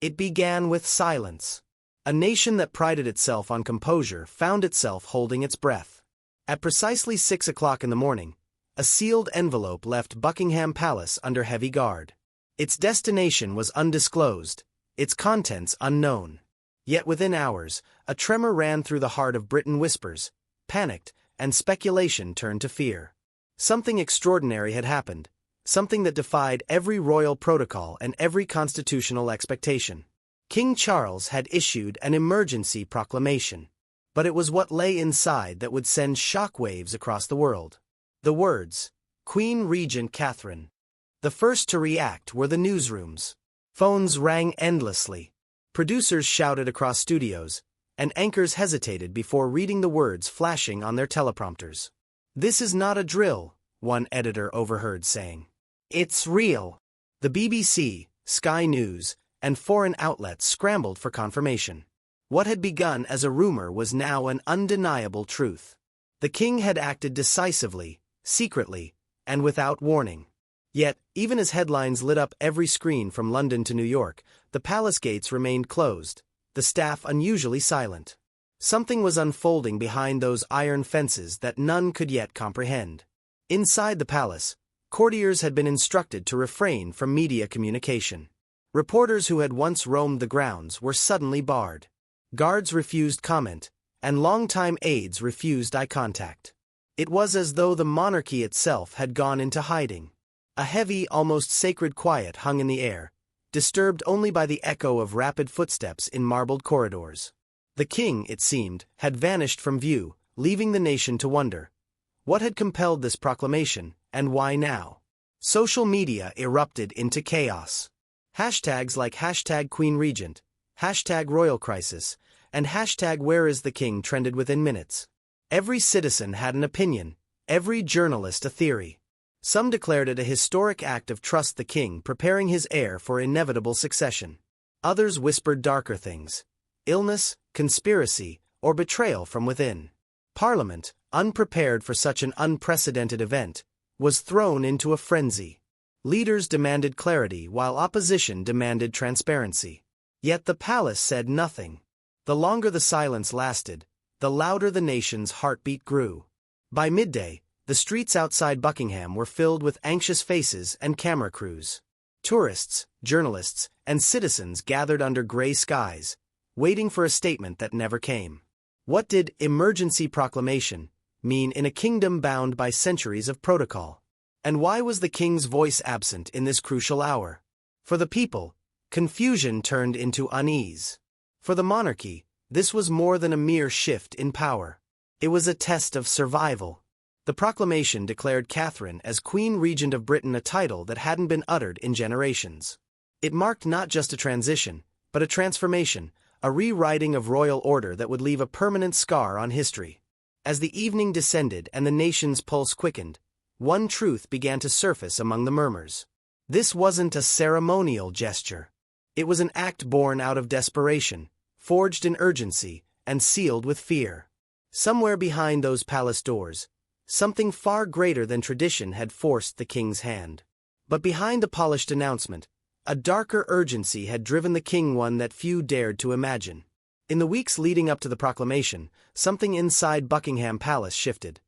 It began with silence. A nation that prided itself on composure found itself holding its breath. At precisely 6 o'clock in the morning, a sealed envelope left Buckingham Palace under heavy guard. Its destination was undisclosed, its contents unknown. Yet within hours, a tremor ran through the heart of Britain. Whispers, panicked, and speculation turned to fear. Something extraordinary had happened, something that defied every royal protocol and every constitutional expectation. King Charles had issued an emergency proclamation. But it was what lay inside that would send shockwaves across the world. The words, Queen Regent Catherine. The first to react were the newsrooms. Phones rang endlessly. Producers shouted across studios, and anchors hesitated before reading the words flashing on their teleprompters. "This is not a drill," one editor overheard saying. "It's real." The BBC, Sky News, and foreign outlets scrambled for confirmation. What had begun as a rumor was now an undeniable truth. The king had acted decisively, secretly, and without warning. Yet, even as headlines lit up every screen from London to New York, the palace gates remained closed, the staff unusually silent. Something was unfolding behind those iron fences that none could yet comprehend. Inside the palace, courtiers had been instructed to refrain from media communication. Reporters who had once roamed the grounds were suddenly barred. Guards refused comment, and longtime aides refused eye contact. It was as though the monarchy itself had gone into hiding. A heavy, almost sacred quiet hung in the air, disturbed only by the echo of rapid footsteps in marbled corridors. The king, it seemed, had vanished from view, leaving the nation to wonder. What had compelled this proclamation, and why now? Social media erupted into chaos. Hashtags like #QueenRegent, #RoyalCrisis, and #WhereIsTheKing trended within minutes. Every citizen had an opinion, every journalist a theory. Some declared it a historic act of trust the king preparing his heir for inevitable succession. Others whispered darker things: illness, conspiracy, or betrayal from within. Parliament, unprepared for such an unprecedented event, was thrown into a frenzy. Leaders demanded clarity while opposition demanded transparency. Yet the palace said nothing. The longer the silence lasted, the louder the nation's heartbeat grew. By midday, the streets outside Buckingham were filled with anxious faces and camera crews. Tourists, journalists, and citizens gathered under gray skies, waiting for a statement that never came. What did emergency proclamation mean in a kingdom bound by centuries of protocol? And why was the king's voice absent in this crucial hour? For the people, confusion turned into unease. For the monarchy, this was more than a mere shift in power. It was a test of survival. The proclamation declared Catherine as Queen Regent of Britain, a title that hadn't been uttered in generations. It marked not just a transition, but a transformation, a rewriting of royal order that would leave a permanent scar on history. As the evening descended and the nation's pulse quickened, one truth began to surface among the murmurs. This wasn't a ceremonial gesture. It was an act born out of desperation, forged in urgency, and sealed with fear. Somewhere behind those palace doors, something far greater than tradition had forced the king's hand. But behind the polished announcement, a darker urgency had driven the king, one that few dared to imagine. In the weeks leading up to the proclamation, something inside Buckingham Palace shifted.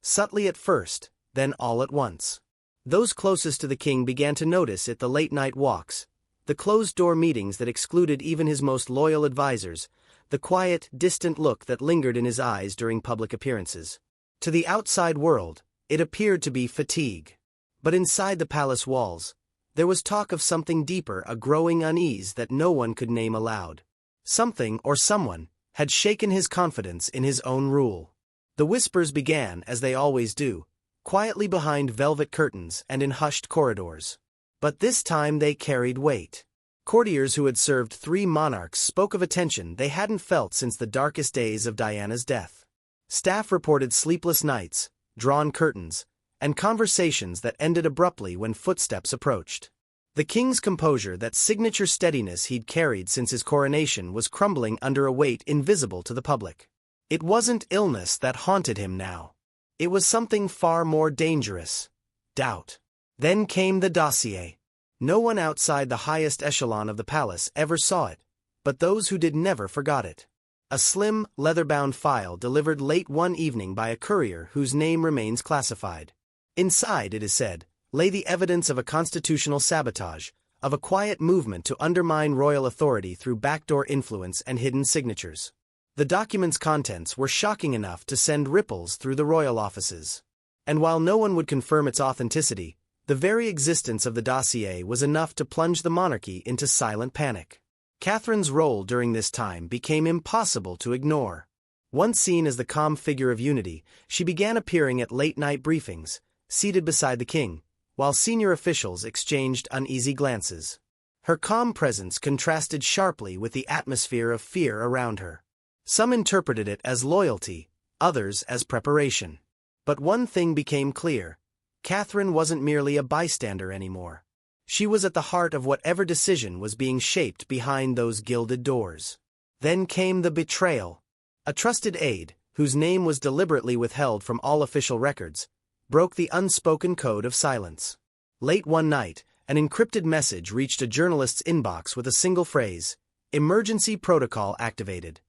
Subtly at first, then all at once. Those closest to the king began to notice it: the late-night walks, the closed-door meetings that excluded even his most loyal advisers, the quiet, distant look that lingered in his eyes during public appearances. To the outside world, it appeared to be fatigue. But inside the palace walls, there was talk of something deeper, a growing unease that no one could name aloud. Something or someone had shaken his confidence in his own rule. The whispers began, as they always do, quietly behind velvet curtains and in hushed corridors. But this time they carried weight. Courtiers who had served 3 monarchs spoke of a tension they hadn't felt since the darkest days of Diana's death. Staff reported sleepless nights, drawn curtains, and conversations that ended abruptly when footsteps approached. The king's composure, that signature steadiness he'd carried since his coronation, was crumbling under a weight invisible to the public. It wasn't illness that haunted him now. It was something far more dangerous: doubt. Then came the dossier. No one outside the highest echelon of the palace ever saw it, but those who did never forgot it. A slim, leather-bound file delivered late one evening by a courier whose name remains classified. Inside, it is said, lay the evidence of a constitutional sabotage, of a quiet movement to undermine royal authority through backdoor influence and hidden signatures. The document's contents were shocking enough to send ripples through the royal offices. And while no one would confirm its authenticity, the very existence of the dossier was enough to plunge the monarchy into silent panic. Catherine's role during this time became impossible to ignore. Once seen as the calm figure of unity, she began appearing at late-night briefings, seated beside the king, while senior officials exchanged uneasy glances. Her calm presence contrasted sharply with the atmosphere of fear around her. Some interpreted it as loyalty, others as preparation. But one thing became clear: Catherine wasn't merely a bystander anymore. She was at the heart of whatever decision was being shaped behind those gilded doors. Then came the betrayal. A trusted aide, whose name was deliberately withheld from all official records, broke the unspoken code of silence. Late one night, an encrypted message reached a journalist's inbox with a single phrase: "Emergency protocol activated."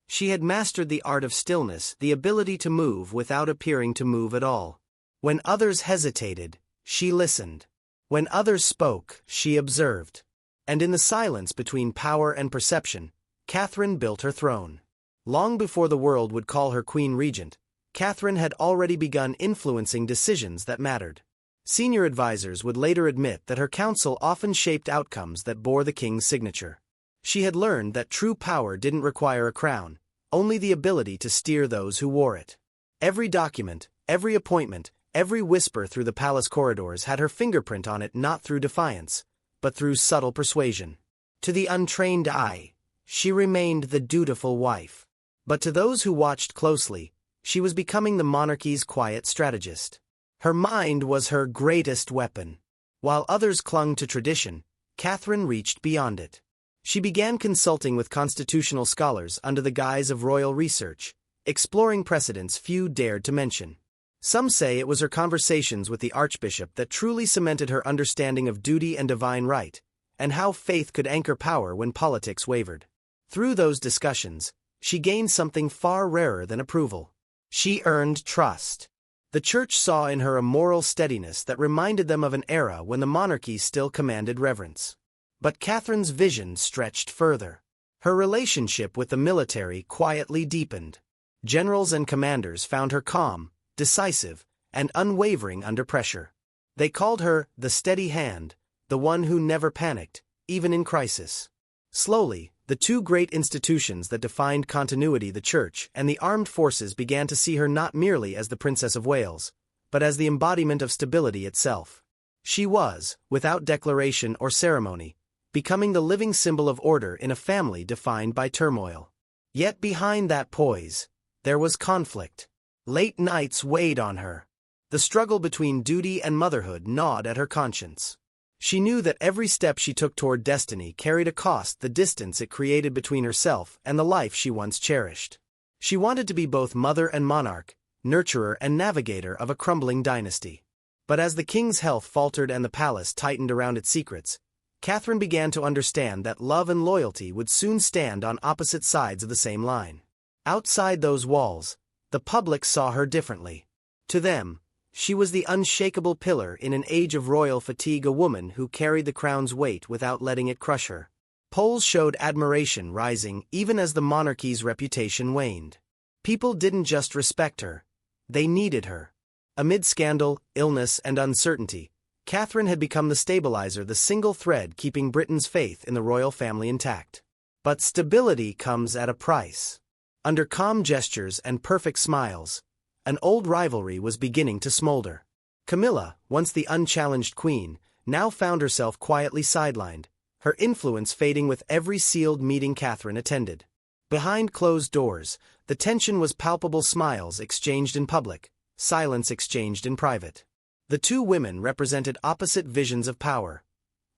She had mastered the art of stillness, the ability to move without appearing to move at all. When others hesitated, she listened. When others spoke, she observed. And in the silence between power and perception, Catherine built her throne. Long before the world would call her Queen Regent, Catherine had already begun influencing decisions that mattered. Senior advisors would later admit that her counsel often shaped outcomes that bore the king's signature. She had learned that true power didn't require a crown, only the ability to steer those who wore it. Every document, every appointment, every whisper through the palace corridors had her fingerprint on it, not through defiance, but through subtle persuasion. To the untrained eye, she remained the dutiful wife. But to those who watched closely, she was becoming the monarchy's quiet strategist. Her mind was her greatest weapon. While others clung to tradition, Catherine reached beyond it. She began consulting with constitutional scholars under the guise of royal research, exploring precedents few dared to mention. Some say it was her conversations with the archbishop that truly cemented her understanding of duty and divine right, and how faith could anchor power when politics wavered. Through those discussions, she gained something far rarer than approval. She earned trust. The church saw in her a moral steadiness that reminded them of an era when the monarchy still commanded reverence. But Catherine's vision stretched further. Her relationship with the military quietly deepened. Generals and commanders found her calm, decisive, and unwavering under pressure. They called her the steady hand, the one who never panicked, even in crisis. Slowly, the two great institutions that defined continuity, the church and the armed forces, began to see her not merely as the Princess of Wales, but as the embodiment of stability itself. She was, without declaration or ceremony, becoming the living symbol of order in a family defined by turmoil. Yet behind that poise, there was conflict. Late nights weighed on her. The struggle between duty and motherhood gnawed at her conscience. She knew that every step she took toward destiny carried a cost: the distance it created between herself and the life she once cherished. She wanted to be both mother and monarch, nurturer and navigator of a crumbling dynasty. But as the king's health faltered and the palace tightened around its secrets, Catherine began to understand that love and loyalty would soon stand on opposite sides of the same line. Outside those walls, the public saw her differently. To them, she was the unshakable pillar in an age of royal fatigue, a woman who carried the crown's weight without letting it crush her. Polls showed admiration rising even as the monarchy's reputation waned. People didn't just respect her, they needed her. Amid scandal, illness, and uncertainty, Catherine had become the stabilizer, the single thread keeping Britain's faith in the royal family intact. But stability comes at a price. Under calm gestures and perfect smiles, an old rivalry was beginning to smolder. Camilla, once the unchallenged queen, now found herself quietly sidelined, her influence fading with every sealed meeting Catherine attended. Behind closed doors, the tension was palpable: smiles exchanged in public, silence exchanged in private. The two women represented opposite visions of power.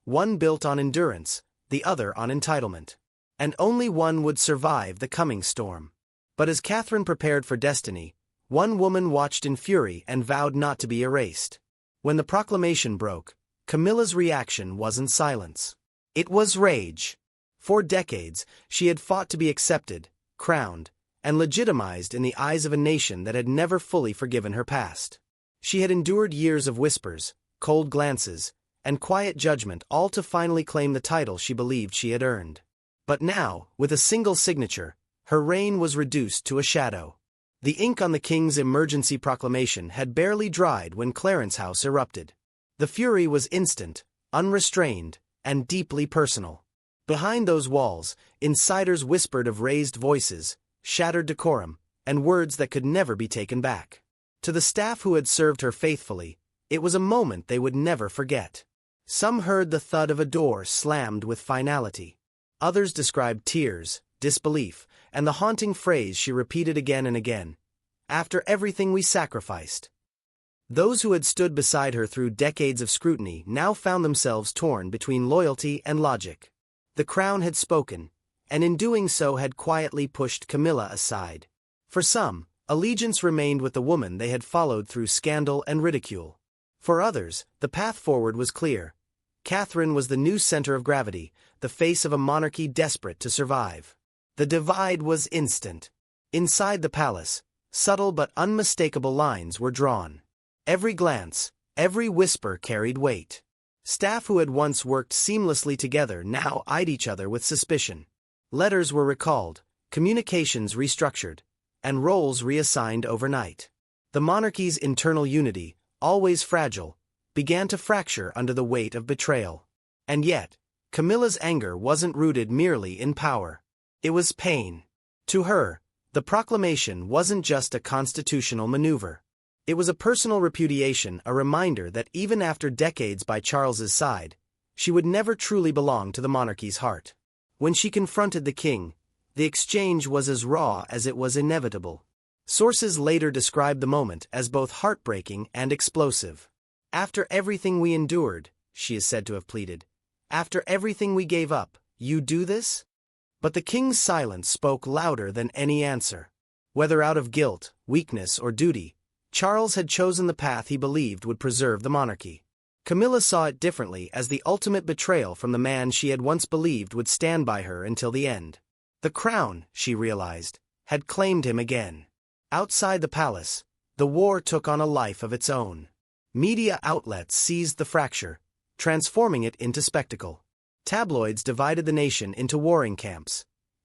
One built on endurance, the other on entitlement. And only one would survive the coming storm. But as Catherine prepared for destiny, one woman watched in fury and vowed not to be erased. When the proclamation broke, Camilla's reaction wasn't silence. It was rage. For decades, she had fought to be accepted, crowned, and legitimized in the eyes of a nation that had never fully forgiven her past. She had endured years of whispers, cold glances, and quiet judgment, all to finally claim the title she believed she had earned. But now, with a single signature, her reign was reduced to a shadow. The ink on the king's emergency proclamation had barely dried when Clarence House erupted. The fury was instant, unrestrained, and deeply personal. Behind those walls, insiders whispered of raised voices, shattered decorum, and words that could never be taken back. To the staff who had served her faithfully, it was a moment they would never forget. Some heard the thud of a door slammed with finality. Others described tears, disbelief, and the haunting phrase she repeated again and again, "After everything we sacrificed." Those who had stood beside her through decades of scrutiny now found themselves torn between loyalty and logic. The crown had spoken, and in doing so had quietly pushed Camilla aside. For some, allegiance remained with the woman they had followed through scandal and ridicule. For others, the path forward was clear. Catherine was the new center of gravity, the face of a monarchy desperate to survive. The divide was instant. Inside the palace, subtle but unmistakable lines were drawn. Every glance, every whisper carried weight. Staff who had once worked seamlessly together now eyed each other with suspicion. Letters were recalled, communications restructured, and roles reassigned overnight. The monarchy's internal unity, always fragile, began to fracture under the weight of betrayal. And yet, Camilla's anger wasn't rooted merely in power. It was pain. To her, the proclamation wasn't just a constitutional maneuver. It was a personal repudiation, a reminder that even after decades by Charles's side, she would never truly belong to the monarchy's heart. When she confronted the king, the exchange was as raw as it was inevitable. Sources later described the moment as both heartbreaking and explosive. "After everything we endured," she is said to have pleaded, "after everything we gave up, you do this?" But the king's silence spoke louder than any answer. Whether out of guilt, weakness, or duty, Charles had chosen the path he believed would preserve the monarchy. Camilla saw it differently, as the ultimate betrayal from the man she had once believed would stand by her until the end. The crown, she realized, had claimed him again. Outside the palace, the war took on a life of its own. Media outlets seized the fracture, transforming it into spectacle. Tabloids divided the nation into warring camps.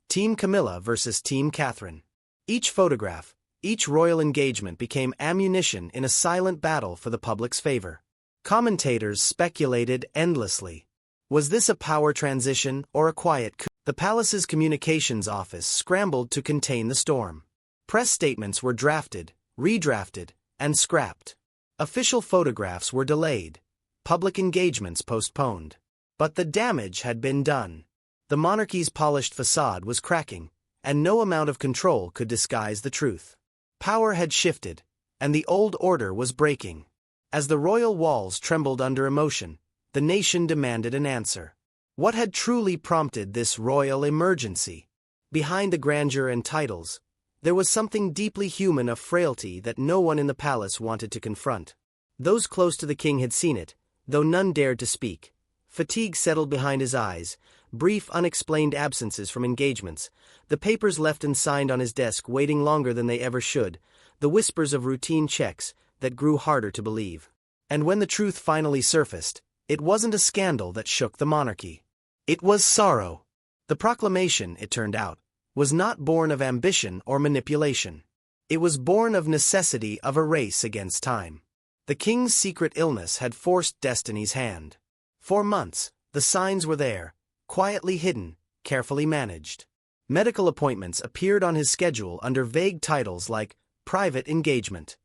Team Camilla versus Team Catherine. Each photograph, each royal engagement became ammunition in a silent battle for the public's favor. Commentators speculated endlessly. Was this a power transition or a quiet coup? The palace's communications office scrambled to contain the storm. Press statements were drafted, redrafted, and scrapped. Official photographs were delayed, public engagements postponed. But the damage had been done. The monarchy's polished facade was cracking, and no amount of control could disguise the truth. Power had shifted, and the old order was breaking. As the royal walls trembled under emotion, the nation demanded an answer. What had truly prompted this royal emergency? Behind the grandeur and titles, there was something deeply human, a frailty that no one in the palace wanted to confront. Those close to the king had seen it, though none dared to speak. Fatigue settled behind his eyes, brief unexplained absences from engagements, the papers left unsigned on his desk waiting longer than they ever should, the whispers of routine checks that grew harder to believe. And when the truth finally surfaced, it wasn't a scandal that shook the monarchy. It was sorrow. The proclamation, it turned out, was not born of ambition or manipulation. It was born of necessity, of a race against time. The king's secret illness had forced destiny's hand. For months, the signs were there, quietly hidden, carefully managed. Medical appointments appeared on his schedule under vague titles like private engagement.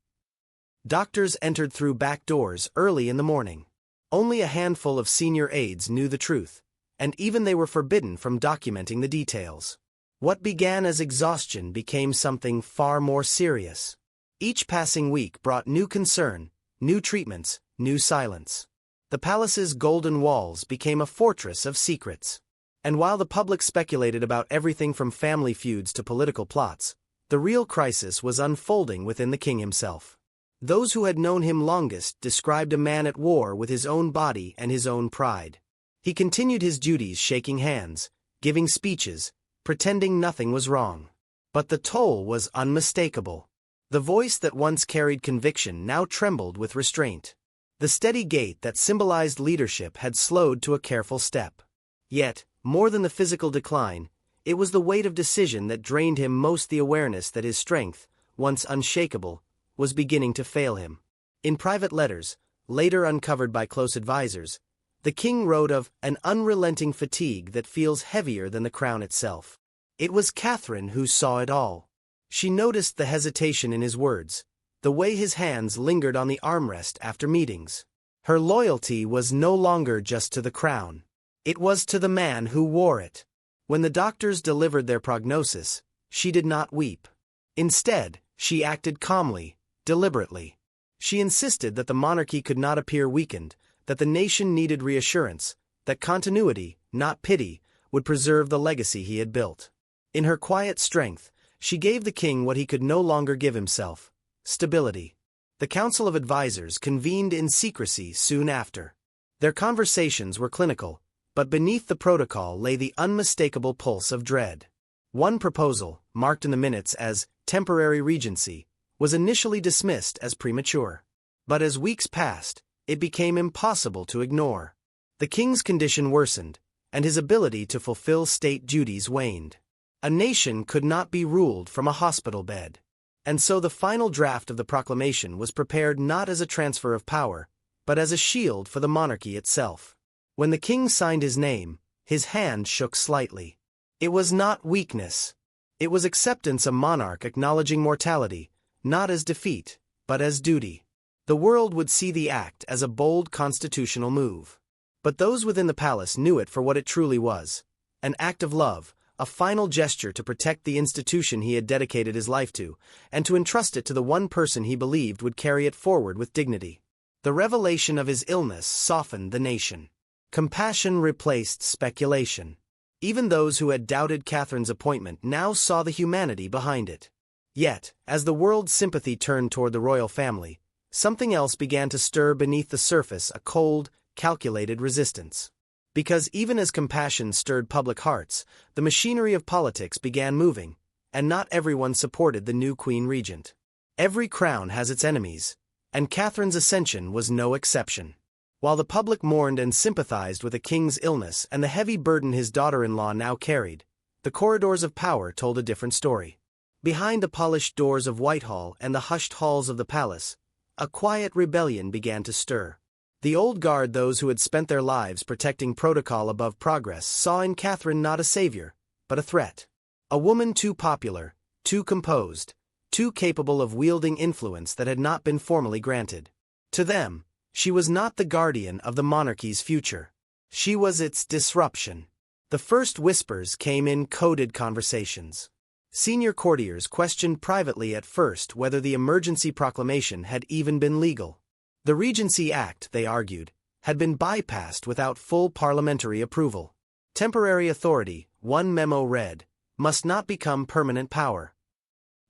Doctors entered through back doors early in the morning. Only a handful of senior aides knew the truth, and even they were forbidden from documenting the details. What began as exhaustion became something far more serious. Each passing week brought new concern, new treatments, new silence. The palace's golden walls became a fortress of secrets. And while the public speculated about everything from family feuds to political plots, the real crisis was unfolding within the king himself. Those who had known him longest described a man at war with his own body and his own pride. He continued his duties shaking hands, giving speeches, pretending nothing was wrong. But the toll was unmistakable. The voice that once carried conviction now trembled with restraint. The steady gait that symbolized leadership had slowed to a careful step. Yet, more than the physical decline, it was the weight of decision that drained him most, the awareness that his strength, once unshakable, was beginning to fail him. In private letters, later uncovered by close advisors, the king wrote of an unrelenting fatigue that feels heavier than the crown itself. It was Catherine who saw it all. She noticed the hesitation in his words, the way his hands lingered on the armrest after meetings. Her loyalty was no longer just to the crown. It was to the man who wore it. When the doctors delivered their prognosis, she did not weep. Instead, she acted calmly, deliberately. She insisted that the monarchy could not appear weakened, that the nation needed reassurance, that continuity, not pity, would preserve the legacy he had built. In her quiet strength, she gave the king what he could no longer give himself: stability. The Council of Advisors convened in secrecy soon after. Their conversations were clinical, but beneath the protocol lay the unmistakable pulse of dread. One proposal, marked in the minutes as temporary regency, was initially dismissed as premature. But as weeks passed, it became impossible to ignore. The king's condition worsened, and his ability to fulfill state duties waned. A nation could not be ruled from a hospital bed. And so the final draft of the proclamation was prepared not as a transfer of power, but as a shield for the monarchy itself. When the king signed his name, his hand shook slightly. It was not weakness. It was acceptance, a monarch acknowledging mortality, not as defeat, but as duty. The world would see the act as a bold constitutional move. But those within the palace knew it for what it truly was: an act of love, a final gesture to protect the institution he had dedicated his life to, and to entrust it to the one person he believed would carry it forward with dignity. The revelation of his illness softened the nation. Compassion replaced speculation. Even those who had doubted Catherine's appointment now saw the humanity behind it. Yet, as the world's sympathy turned toward the royal family, something else began to stir beneath the surface: a cold, calculated resistance. Because even as compassion stirred public hearts, the machinery of politics began moving, and not everyone supported the new Queen Regent. Every crown has its enemies, and Catherine's ascension was no exception. While the public mourned and sympathized with the king's illness and the heavy burden his daughter-in-law now carried, the corridors of power told a different story. Behind the polished doors of Whitehall and the hushed halls of the palace, a quiet rebellion began to stir. The old guard, those who had spent their lives protecting protocol above progress, saw in Catherine not a savior, but a threat. A woman too popular, too composed, too capable of wielding influence that had not been formally granted. To them, she was not the guardian of the monarchy's future. She was its disruption. The first whispers came in coded conversations. Senior courtiers questioned privately at first whether the emergency proclamation had even been legal. The Regency Act, they argued, had been bypassed without full parliamentary approval. Temporary authority, one memo read, must not become permanent power.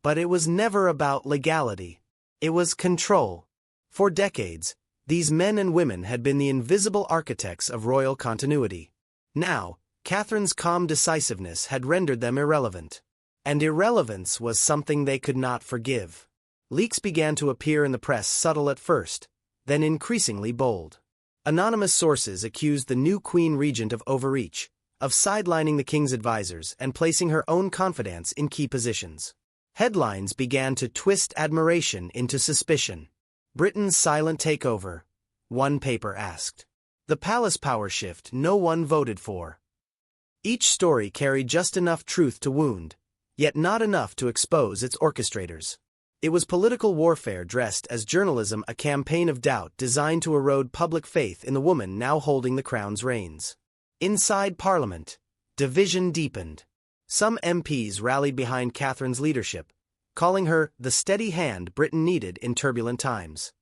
But it was never about legality. It was control. For decades, these men and women had been the invisible architects of royal continuity. Now, Catherine's calm decisiveness had rendered them irrelevant. And irrelevance was something they could not forgive. Leaks began to appear in the press, subtle at first, then increasingly bold. Anonymous sources accused the new Queen Regent of overreach, of sidelining the king's advisors and placing her own confidants in key positions. Headlines began to twist admiration into suspicion. Britain's silent takeover, one paper asked. The palace power shift no one voted for. Each story carried just enough truth to wound, yet not enough to expose its orchestrators. It was political warfare dressed as journalism, a campaign of doubt designed to erode public faith in the woman now holding the crown's reins. Inside Parliament, division deepened. Some MPs rallied behind Catherine's leadership, calling her the steady hand Britain needed in turbulent times.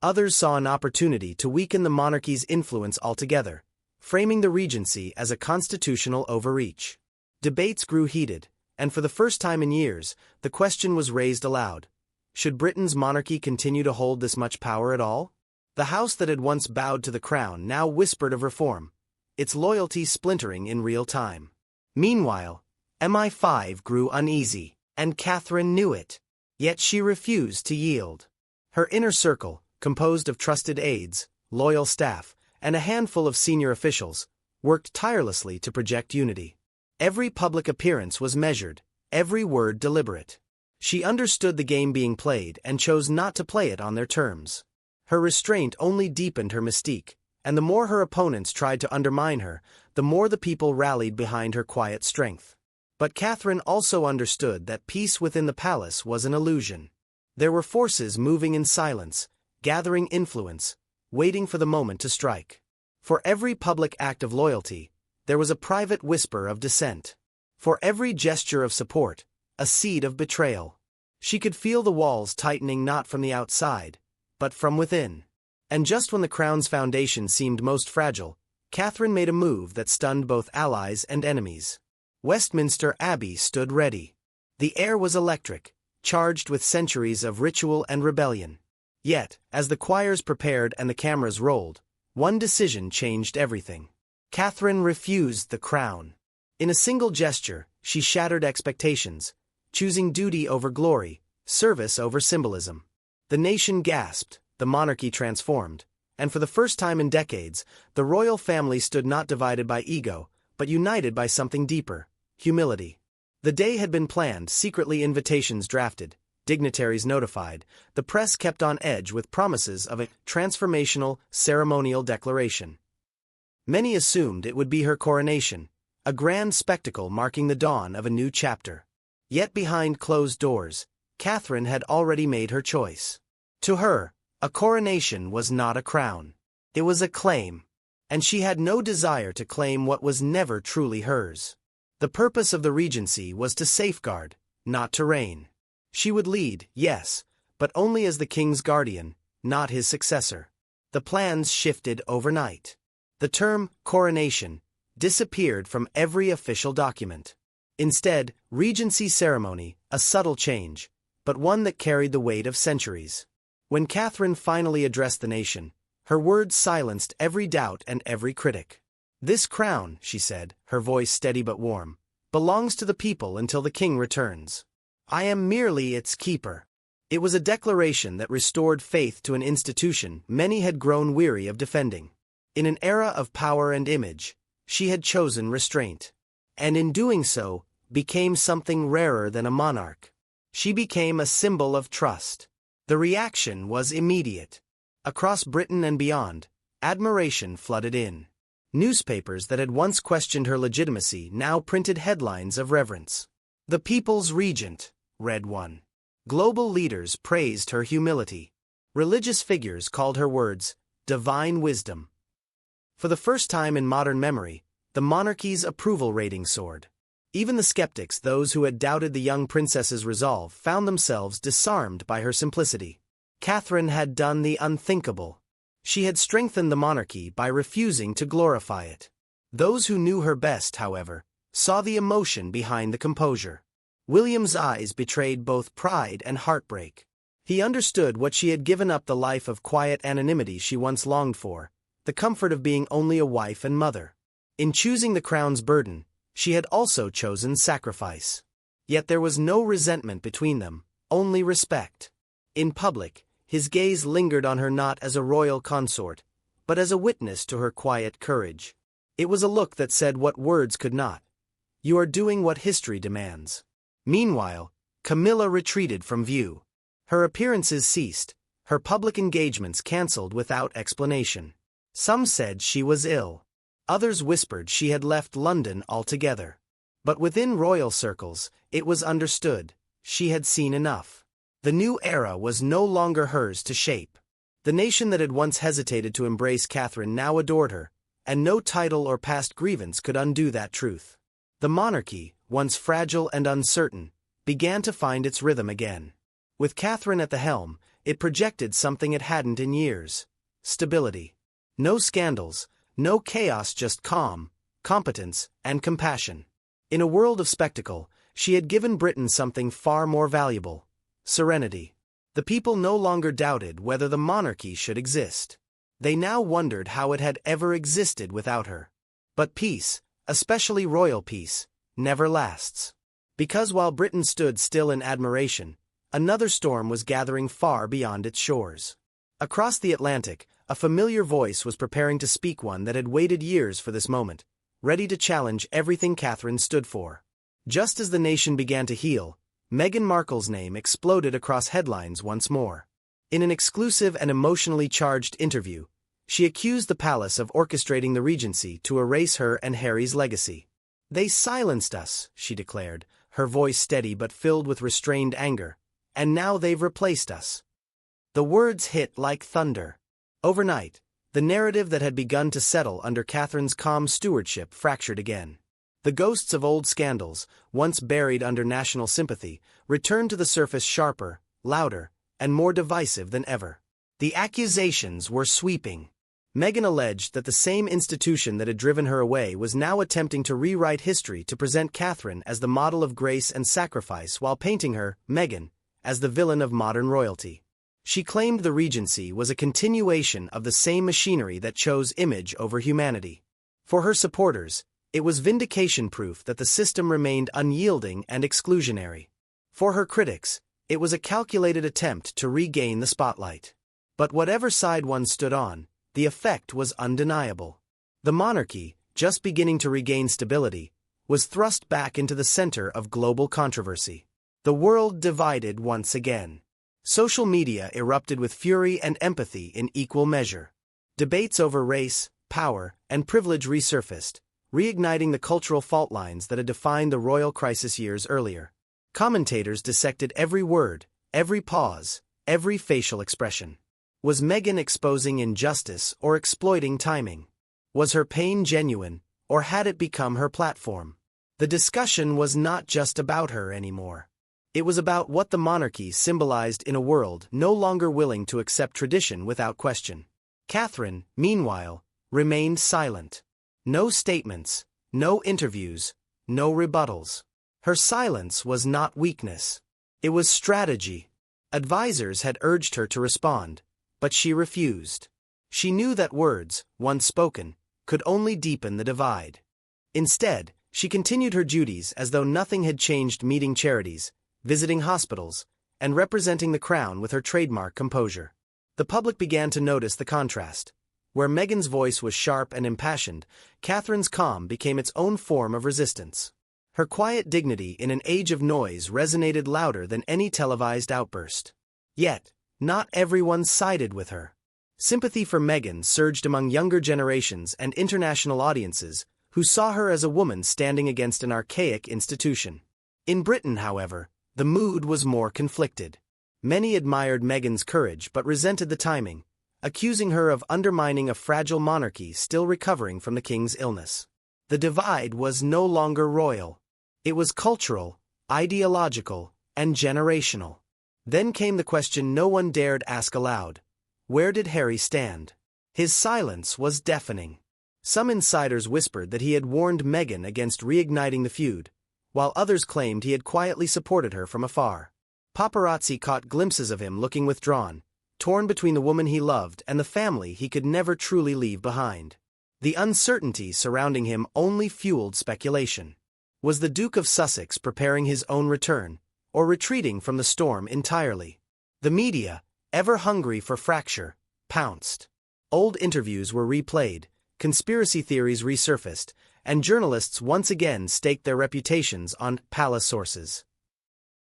Others saw an opportunity to weaken the monarchy's influence altogether, framing the Regency as a constitutional overreach. Debates grew heated, and for the first time in years, the question was raised aloud: Should Britain's monarchy continue to hold this much power at all? The house that had once bowed to the crown now whispered of reform, its loyalty splintering in real time. Meanwhile, MI5 grew uneasy, and Catherine knew it. Yet she refused to yield. Her inner circle, composed of trusted aides, loyal staff, and a handful of senior officials, worked tirelessly to project unity. Every public appearance was measured, every word deliberate. She understood the game being played and chose not to play it on their terms. Her restraint only deepened her mystique, and the more her opponents tried to undermine her, the more the people rallied behind her quiet strength. But Catherine also understood that peace within the palace was an illusion. There were forces moving in silence, gathering influence, waiting for the moment to strike. For every public act of loyalty, there was a private whisper of dissent. For every gesture of support, a seed of betrayal. She could feel the walls tightening not from the outside, but from within. And just when the crown's foundation seemed most fragile, Catherine made a move that stunned both allies and enemies. Westminster Abbey stood ready. The air was electric, charged with centuries of ritual and rebellion. Yet, as the choirs prepared and the cameras rolled, one decision changed everything. Catherine refused the crown. In a single gesture, she shattered expectations, choosing duty over glory, service over symbolism. The nation gasped, the monarchy transformed, and for the first time in decades, the royal family stood not divided by ego, but united by something deeper: humility. The day had been planned, secretly invitations drafted, dignitaries notified, the press kept on edge with promises of a transformational, ceremonial declaration. Many assumed it would be her coronation, a grand spectacle marking the dawn of a new chapter. Yet behind closed doors, Catherine had already made her choice. To her, a coronation was not a crown. It was a claim, and she had no desire to claim what was never truly hers. The purpose of the regency was to safeguard, not to reign. She would lead, yes, but only as the king's guardian, not his successor. The plans shifted overnight. The term coronation disappeared from every official document. Instead, regency ceremony, a subtle change, but one that carried the weight of centuries. When Catherine finally addressed the nation, her words silenced every doubt and every critic. "This crown," she said, her voice steady but warm, "belongs to the people until the king returns. I am merely its keeper." It was a declaration that restored faith to an institution many had grown weary of defending. In an era of power and image, she had chosen restraint. And in doing so, became something rarer than a monarch. She became a symbol of trust. The reaction was immediate. Across Britain and beyond, admiration flooded in. Newspapers that had once questioned her legitimacy now printed headlines of reverence. "The People's Regent," read one. Global leaders praised her humility. Religious figures called her words divine wisdom. For the first time in modern memory, the monarchy's approval rating soared. Even the skeptics, those who had doubted the young princess's resolve, found themselves disarmed by her simplicity. Catherine had done the unthinkable. She had strengthened the monarchy by refusing to glorify it. Those who knew her best, however, saw the emotion behind the composure. William's eyes betrayed both pride and heartbreak. He understood what she had given up: the life of quiet anonymity she once longed for, the comfort of being only a wife and mother. In choosing the crown's burden, she had also chosen sacrifice. Yet there was no resentment between them, only respect. In public, his gaze lingered on her not as a royal consort, but as a witness to her quiet courage. It was a look that said what words could not: "You are doing what history demands." Meanwhile, Camilla retreated from view. Her appearances ceased, her public engagements cancelled without explanation. Some said she was ill. Others whispered she had left London altogether. But within royal circles, it was understood: she had seen enough. The new era was no longer hers to shape. The nation that had once hesitated to embrace Catherine now adored her, and no title or past grievance could undo that truth. The monarchy, once fragile and uncertain, began to find its rhythm again. With Catherine at the helm, it projected something it hadn't in years: stability. No scandals, no chaos, just calm, competence, and compassion. In a world of spectacle, she had given Britain something far more valuable: serenity. The people no longer doubted whether the monarchy should exist. They now wondered how it had ever existed without her. But peace, especially royal peace, never lasts. Because while Britain stood still in admiration, another storm was gathering far beyond its shores. Across the Atlantic, a familiar voice was preparing to speak, one that had waited years for this moment, ready to challenge everything Catherine stood for. Just as the nation began to heal, Meghan Markle's name exploded across headlines once more. In an exclusive and emotionally charged interview, she accused the palace of orchestrating the regency to erase her and Harry's legacy. "They silenced us," she declared, her voice steady but filled with restrained anger, "and now they've replaced us." The words hit like thunder. Overnight, the narrative that had begun to settle under Catherine's calm stewardship fractured again. The ghosts of old scandals, once buried under national sympathy, returned to the surface sharper, louder, and more divisive than ever. The accusations were sweeping. Meghan alleged that the same institution that had driven her away was now attempting to rewrite history to present Catherine as the model of grace and sacrifice while painting her, Meghan, as the villain of modern royalty. She claimed the regency was a continuation of the same machinery that chose image over humanity. For her supporters, it was vindication proof that the system remained unyielding and exclusionary. For her critics, it was a calculated attempt to regain the spotlight. But whatever side one stood on, the effect was undeniable. The monarchy, just beginning to regain stability, was thrust back into the center of global controversy. The world divided once again. Social media erupted with fury and empathy in equal measure. Debates over race, power, and privilege resurfaced, reigniting the cultural fault lines that had defined the royal crisis years earlier. Commentators dissected every word, every pause, every facial expression. Was Meghan exposing injustice or exploiting timing? Was her pain genuine, or had it become her platform? The discussion was not just about her anymore. It was about what the monarchy symbolized in a world no longer willing to accept tradition without question. Catherine, meanwhile, remained silent. No statements, no interviews, no rebuttals. Her silence was not weakness. It was strategy. Advisors had urged her to respond, but she refused. She knew that words, once spoken, could only deepen the divide. Instead, she continued her duties as though nothing had changed, meeting charities, visiting hospitals, and representing the crown with her trademark composure. The public began to notice the contrast. Where Meghan's voice was sharp and impassioned, Catherine's calm became its own form of resistance. Her quiet dignity in an age of noise resonated louder than any televised outburst. Yet, not everyone sided with her. Sympathy for Meghan surged among younger generations and international audiences, who saw her as a woman standing against an archaic institution. In Britain, however, the mood was more conflicted. Many admired Meghan's courage but resented the timing, accusing her of undermining a fragile monarchy still recovering from the king's illness. The divide was no longer royal. It was cultural, ideological, and generational. Then came the question no one dared ask aloud. Where did Harry stand? His silence was deafening. Some insiders whispered that he had warned Meghan against reigniting the feud, while others claimed he had quietly supported her from afar. Paparazzi caught glimpses of him looking withdrawn, torn between the woman he loved and the family he could never truly leave behind. The uncertainty surrounding him only fueled speculation. Was the Duke of Sussex preparing his own return, or retreating from the storm entirely? The media, ever hungry for fracture, pounced. Old interviews were replayed, conspiracy theories resurfaced, and journalists once again staked their reputations on palace sources.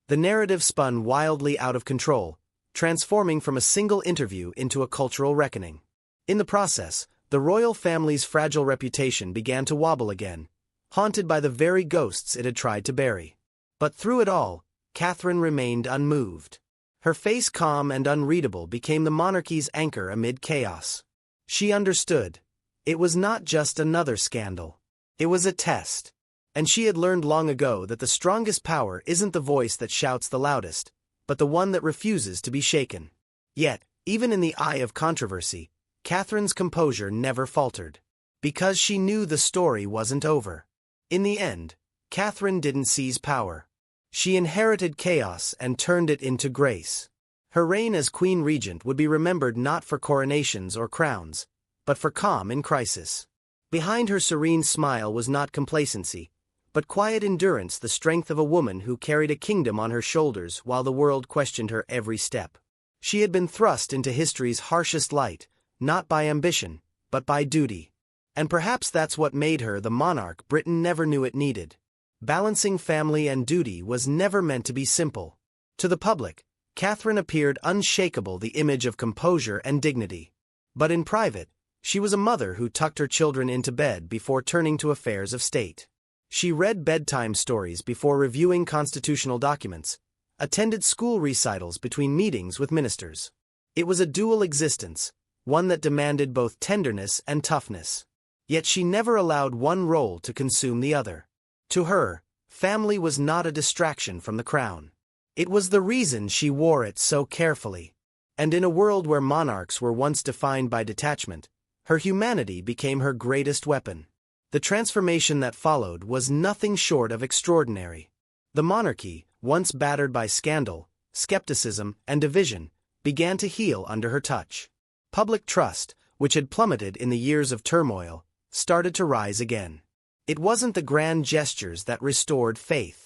The narrative spun wildly out of control, transforming from a single interview into a cultural reckoning. In the process, the royal family's fragile reputation began to wobble again, haunted by the very ghosts it had tried to bury. But through it all, Catherine remained unmoved. Her face, calm and unreadable, became the monarchy's anchor amid chaos. She understood. It was not just another scandal. It was a test. And she had learned long ago that the strongest power isn't the voice that shouts the loudest, but the one that refuses to be shaken. Yet, even in the eye of controversy, Catherine's composure never faltered. Because she knew the story wasn't over. In the end, Catherine didn't seize power. She inherited chaos and turned it into grace. Her reign as Queen Regent would be remembered not for coronations or crowns, but for calm in crisis. Behind her serene smile was not complacency, but quiet endurance, the strength of a woman who carried a kingdom on her shoulders while the world questioned her every step. She had been thrust into history's harshest light, not by ambition, but by duty. And perhaps that's what made her the monarch Britain never knew it needed. Balancing family and duty was never meant to be simple. To the public, Catherine appeared unshakable, the image of composure and dignity. But in private, she was a mother who tucked her children into bed before turning to affairs of state. She read bedtime stories before reviewing constitutional documents, attended school recitals between meetings with ministers. It was a dual existence, one that demanded both tenderness and toughness. Yet she never allowed one role to consume the other. To her, family was not a distraction from the crown. It was the reason she wore it so carefully. And in a world where monarchs were once defined by detachment, her humanity became her greatest weapon. The transformation that followed was nothing short of extraordinary. The monarchy, once battered by scandal, skepticism, and division, began to heal under her touch. Public trust, which had plummeted in the years of turmoil, started to rise again. It wasn't the grand gestures that restored faith.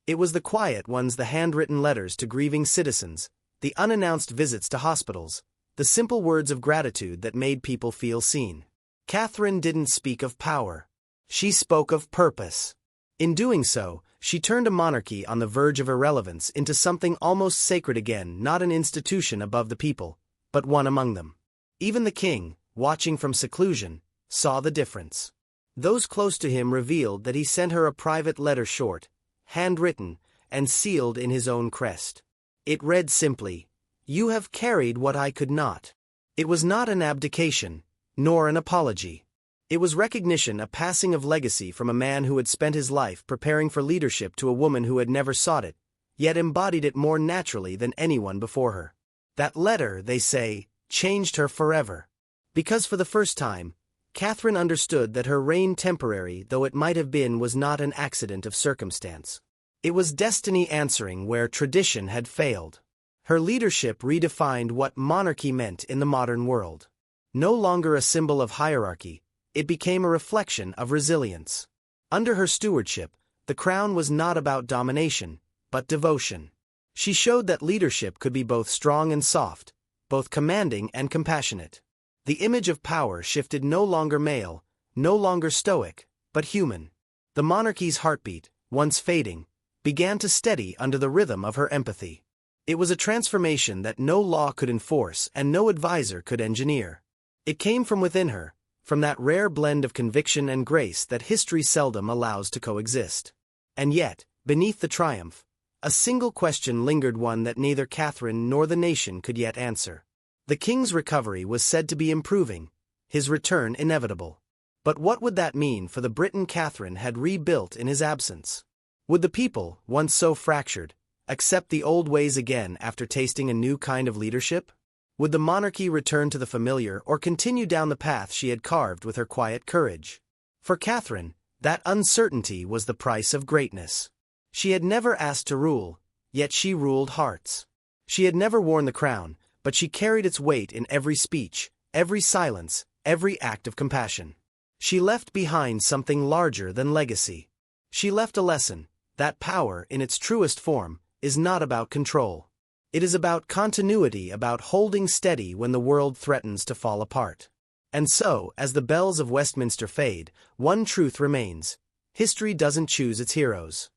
It was the quiet ones, the handwritten letters to grieving citizens, the unannounced visits to hospitals, the simple words of gratitude that made people feel seen. Catherine didn't speak of power. She spoke of purpose. In doing so, she turned a monarchy on the verge of irrelevance into something almost sacred again, not an institution above the people, but one among them. Even the king, watching from seclusion, saw the difference. Those close to him revealed that he sent her a private letter, short, handwritten, and sealed in his own crest. It read simply, "You have carried what I could not." It was not an abdication, nor an apology. It was recognition, a passing of legacy from a man who had spent his life preparing for leadership to a woman who had never sought it, yet embodied it more naturally than anyone before her. That letter, they say, changed her forever. Because for the first time, Catherine understood that her reign, temporary though it might have been, was not an accident of circumstance. It was destiny answering where tradition had failed. Her leadership redefined what monarchy meant in the modern world. No longer a symbol of hierarchy, it became a reflection of resilience. Under her stewardship, the crown was not about domination, but devotion. She showed that leadership could be both strong and soft, both commanding and compassionate. The image of power shifted, no longer male, no longer stoic, but human. The monarchy's heartbeat, once fading, began to steady under the rhythm of her empathy. It was a transformation that no law could enforce and no advisor could engineer. It came from within her, from that rare blend of conviction and grace that history seldom allows to coexist. And yet, beneath the triumph, a single question lingered, one that neither Catherine nor the nation could yet answer. The king's recovery was said to be improving, his return inevitable. But what would that mean for the Britain Catherine had rebuilt in his absence? Would the people, once so fractured, accept the old ways again after tasting a new kind of leadership? Would the monarchy return to the familiar or continue down the path she had carved with her quiet courage? For Catherine, that uncertainty was the price of greatness. She had never asked to rule, yet she ruled hearts. She had never worn the crown, but she carried its weight in every speech, every silence, every act of compassion. She left behind something larger than legacy. She left a lesson that power, in its truest form, is not about control. It is about continuity, about holding steady when the world threatens to fall apart. And so, as the bells of Westminster fade, one truth remains: history doesn't choose its heroes.